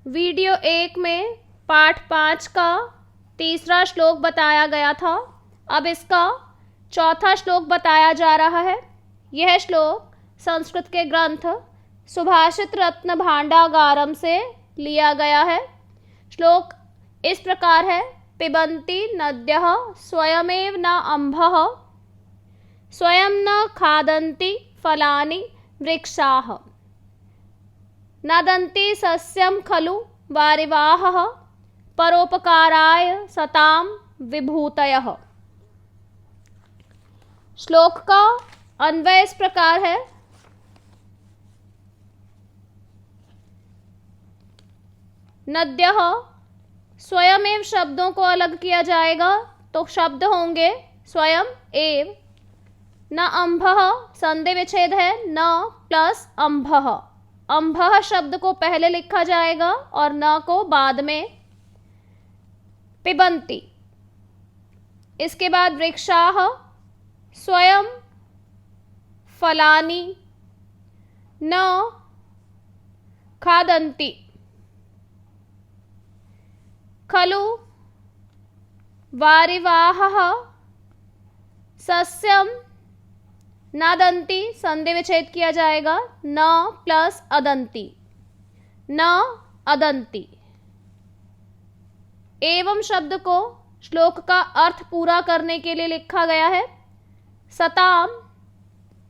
Video 1 में पाठ 5 का तीसरा श्लोक बताया गया था। अब इसका चौथा श्लोक बताया जा रहा है। यह श्लोक संस्कृत के ग्रंथ सुभाषित रत्न भांडागारम से लिया गया है। श्लोक इस प्रकार है। पिबन्ति नद्यः स्वयमेव न अम्भः स्वयं न खादन्ति फलानि वृक्षाः नदन्ति सस्यं खलु वारिवाहः परोपकाराय सतां विभूतयः। श्लोक का अन्वय इस प्रकार है। नद्यः स्वयमेव शब्दों को अलग किया जाएगा तो शब्द होंगे स्वयं एव। न अम्भः संधि विच्छेद है, न प्लस अम्भः। अम्भः शब्द को पहले लिखा जाएगा और न को बाद में। पिबन्ति, इसके बाद वृक्षाः स्वयं फलानि न खादन्ति खलु वारिवाहः सस्यं नदन्ति संधि विच्छेद किया जाएगा, न प्लस अदन्ति, न अदन्ति। एवं शब्द को श्लोक का अर्थ पूरा करने के लिए लिखा गया है। सतां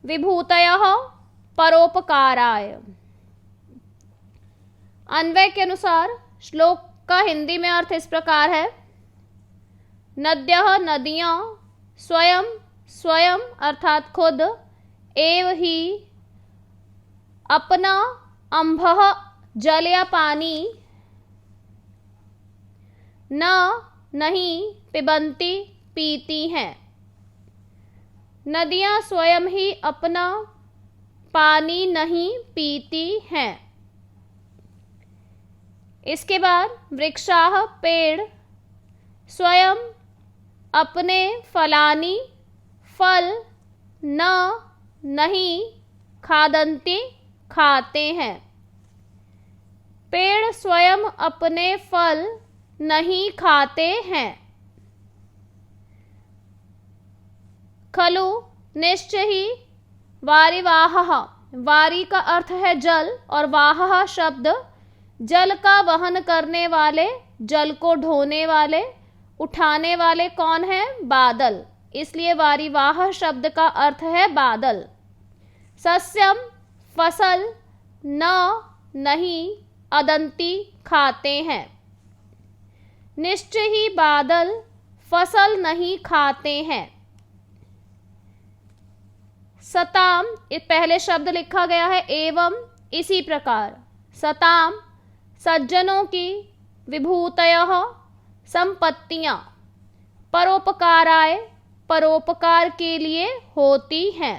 विभूतयः परोपकाराय। अन्वय के अनुसार श्लोक का हिंदी में अर्थ इस प्रकार है। नद्यः नदियाँ, स्वयं स्वयं अर्थात खुद, एव ही अपना, अम्भः जल या पानी, न नहीं पिबन्ति पीती हैं। नदियाँ स्वयं ही अपना पानी नहीं पीती हैं। इसके बाद वृक्षाः पेड़ स्वयं अपने फलानि फल न नहीं खादन्ति खाते हैं। पेड़ स्वयं अपने फल नहीं खाते हैं। खलु निश्चय ही वारिवाहः, वारी का अर्थ है जल और वाहः शब्द जल का वहन करने वाले, जल को ढोने वाले, उठाने वाले कौन है? बादल। इसलिए वारिवाह शब्द का अर्थ है बादल। सस्यम फसल, न नहीं, अदंती खाते हैं। निश्चय ही बादल फसल नहीं खाते हैं। सताम, पहले शब्द लिखा गया है एवं, इसी प्रकार सताम सज्जनों की, विभूतयः संपत्तियां, परोपकाराय परोपकार के लिए होती हैं।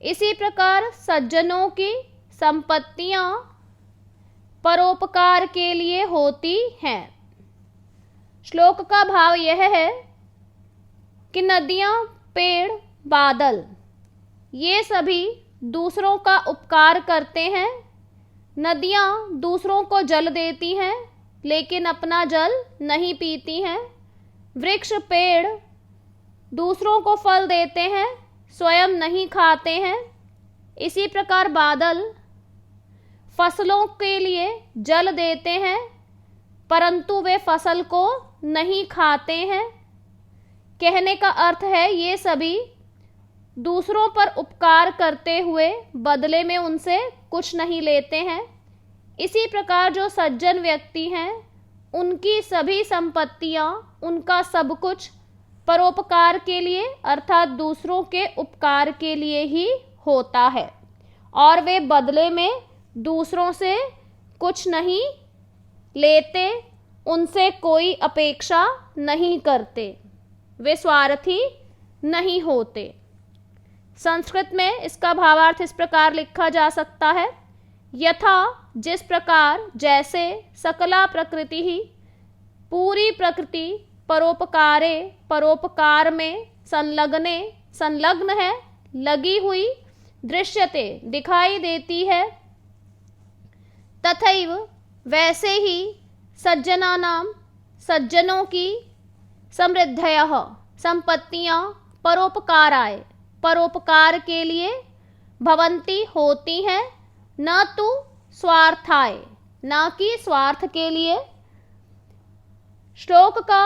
इसी प्रकार सज्जनों की संपत्तियां परोपकार के लिए होती हैं। श्लोक का भाव यह है कि नदियां, पेड़, बादल ये सभी दूसरों का उपकार करते हैं। नदियां दूसरों को जल देती हैं लेकिन अपना जल नहीं पीती हैं। वृक्ष, पेड़ दूसरों को फल देते हैं, स्वयं नहीं खाते हैं। इसी प्रकार बादल फसलों के लिए जल देते हैं परंतु वे फसल को नहीं खाते हैं। कहने का अर्थ है ये सभी दूसरों पर उपकार करते हुए बदले में उनसे कुछ नहीं लेते हैं। इसी प्रकार जो सज्जन व्यक्ति हैं उनकी सभी संपत्तियां, उनका सब कुछ परोपकार के लिए अर्थात दूसरों के उपकार के लिए ही होता है और वे बदले में दूसरों से कुछ नहीं लेते, उनसे कोई अपेक्षा नहीं करते, वे स्वार्थी नहीं होते। संस्कृत में इसका भावार्थ इस प्रकार लिखा जा सकता है। यथा, जिस प्रकार, जैसे, सकला प्रकृति ही, पूरी प्रकृति, परोपकारे, परोपकार में, संलग्ने, संलग्न है, लगी हुई, दृश्यते, दिखाई देती है, तथैव वैसे ही सज्जनानां सज्जनों की समृद्धयः संपत्तियां परोपकाराय परोपकार के लिए भवन्ति होती हैं, न तो स्वार्थाय न कि स्वार्थ के लिए। श्लोक का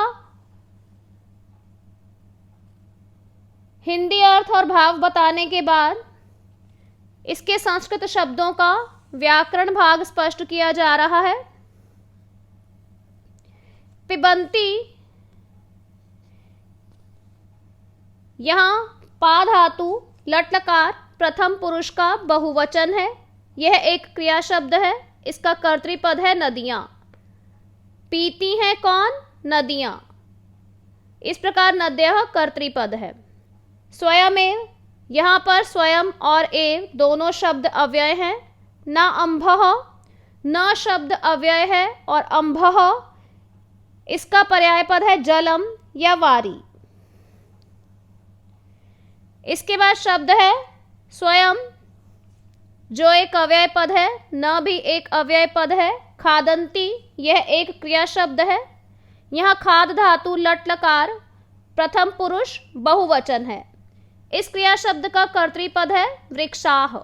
हिंदी अर्थ और भाव बताने के बाद इसके संस्कृत शब्दों का व्याकरण भाग स्पष्ट किया जा रहा है। पिबंती, यहां पा धातु लट लकार प्रथम पुरुष का बहुवचन है। यह एक क्रिया शब्द है। इसका कर्तृपद है नदियां। पीती हैं कौन? नदियां। इस प्रकार नद्यः कर्तृपद है। स्वयमेव, यहाँ पर स्वयं और एव दोनों शब्द अव्यय हैं। न अम्भः, न शब्द अव्यय है और अम्भः इसका पर्याय पद है जलम या वारी। इसके बाद शब्द है स्वयं, जो एक अव्यय पद है, न भी एक अव्यय पद है। खादंती, यह एक क्रिया शब्द है। यहाँ खाद धातु लट लकार प्रथम पुरुष बहुवचन है। इस क्रिया शब्द का कर्तृपद है वृक्षाः।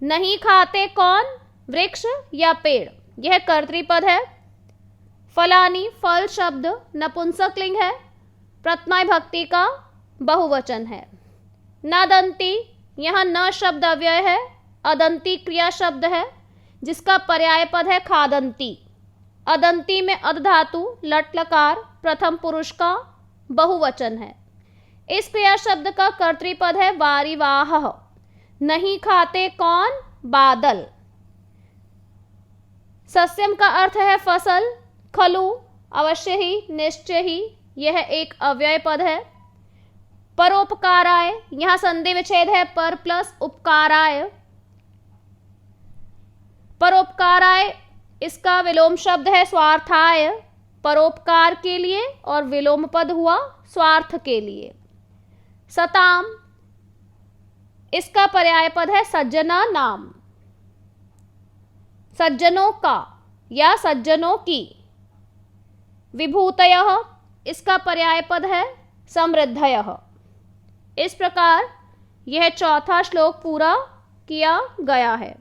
नहीं खाते कौन? वृक्ष या पेड़, यह कर्तृपद है। फलानी, फल शब्द नपुंसकलिंग है, प्रथमा विभक्ति का बहुवचन है। नादंती, यहाँ न शब्द अव्यय है। अदंती क्रिया शब्द है जिसका पर्याय पद है खादंती। अदंती में अद धातु लट लकार प्रथम पुरुष का बहुवचन है। इस क्रिया शब्द का कर्तृपद है वारिवाह। नहीं खाते कौन? बादल। सस्यम का अर्थ है फसल। खलु, अवश्य ही, निश्चय ही, यह एक अव्यय पद है। परोपकाराय, यहां संधि विच्छेद है पर प्लस उपकाराय। परोपकाराय इसका विलोम शब्द है स्वार्थाय, परोपकार के लिए, और विलोम पद हुआ स्वार्थ के लिए। सताम, इसका पर्याय पद है सज्जना नाम, सज्जनों का या सज्जनों की। विभूतयः, इसका पर्याय पद है समृद्धयः। इस प्रकार यह चौथा श्लोक पूरा किया गया है।